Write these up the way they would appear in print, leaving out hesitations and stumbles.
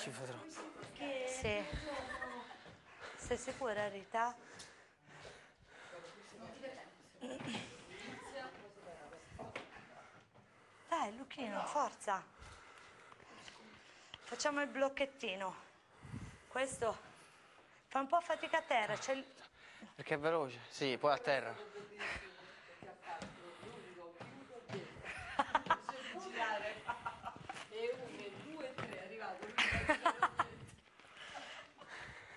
schifo troppo. Sì. Sei sicura, Rita? Dai, Luchino, forza. Facciamo il blocchettino. Questo fa un po' fatica a terra. Perché è veloce? Sì, poi a terra. E 1, 2, 3, è arrivato.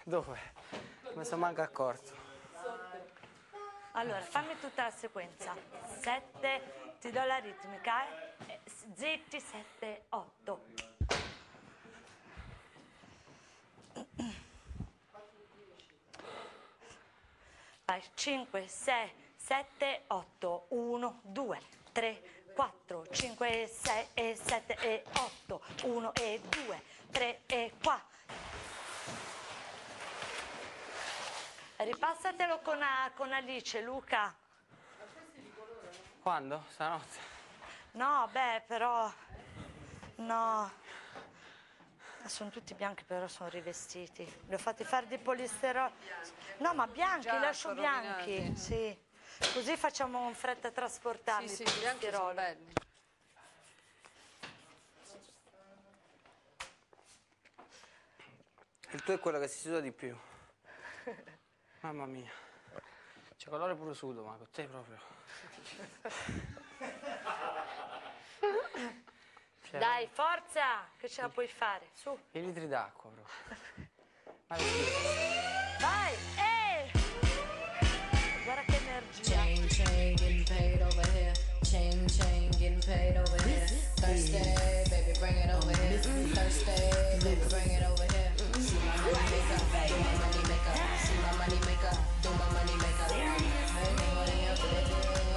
Dove? Non mi sono manco accorto. Allora, fammi tutta la sequenza. 7, ti do la ritmica, eh? Zitti, 7, 8. Vai, 5, 6, 7, 8. 1, 2, 3, 4, 5, 6 e 7 e 8. 1 e 2, 3 e 4. Ripassatelo con Alice, Luca. Quando? Stanotte? No, beh, però... No. Sono tutti bianchi, però sono rivestiti. Li ho fatti fare di polisterolo. No, ma bianchi, Già, lascio sono bianchi. rovinati. Sì. Così facciamo in fretta a trasportarli. Sì, il sì, bianchi sono polisterolo. belli. Il tuo è quello che si suda di più. Mamma mia. C'è colore pure sudo, ma con te proprio. Cioè, Dai, forza, che ce la puoi fare. Su. i litri d'acqua proprio. Ma che schifo. Vai, Guarda che energia. Chain, getting paid over here. Chain, getting paid over here. Thursday, baby, bring it over here. Thursday, baby, bring it over here. See my money maker, do my money maker. See my money maker, do my money maker. Hey, nobody up to the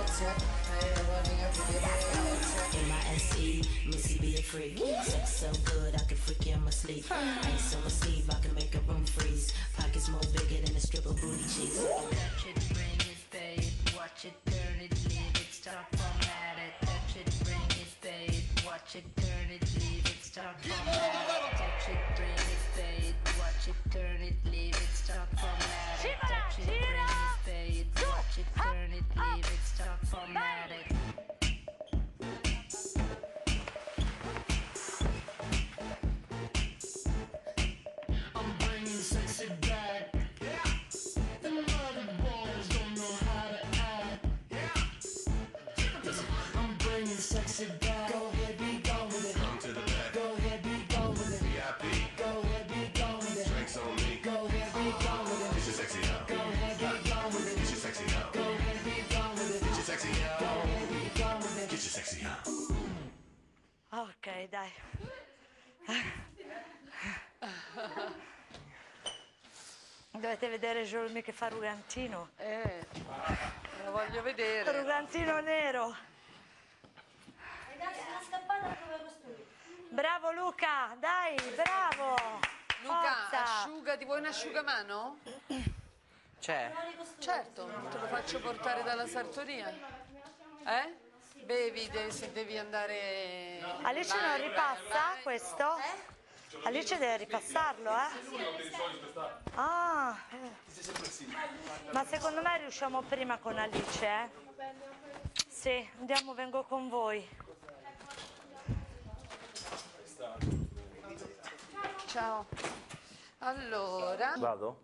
picture. Hey, nobody up to the picture. M-I-S-E, Missy be a freak. Sex so good, I can freak you in my sleep. Ice on my sleeve, I can make a room freeze. Pockets more bigger than a stripper booty cheeks. Touch it, bring it, babe. Watch it, turn it, leave it, start format it. Touch it, bring it, babe. Watch it, turn it, leave it, start format it. Touch it, bring it, babe. Watch it, turn it, leave it, start format it. Touch it, bring it, babe. Watch it, turn it, leave it, start format it. I'm bringing sexy back. The mother boys don't know how to act. I'm bringing sexy back. Go ahead, be gone with it. Come to the back. Go ahead, be gone with it. VIP. Go ahead, be gone with it. Drinks on me. Go ahead, be gone with it. Get your sexy out. Go ahead, be gone with it. Get your sexy out. Go ahead, be gone with it. Get your sexy out. Go ahead, be gone with it. Get your sexy out. Ok, dai. Dovete vedere Jolmi che fa rugantino. Lo voglio vedere. Rugantino nero. Bravo Luca, dai, bravo. Luca, Forza. asciugati, vuoi un asciugamano? C'è. Certo, te lo faccio portare dalla sartoria. Eh? Bevi se devi andare... Alice non ripassa questo? Alice deve ripassarlo, Ah, ma secondo me riusciamo prima con Alice, Sì, andiamo, vengo con voi. Ciao. Allora... Vado?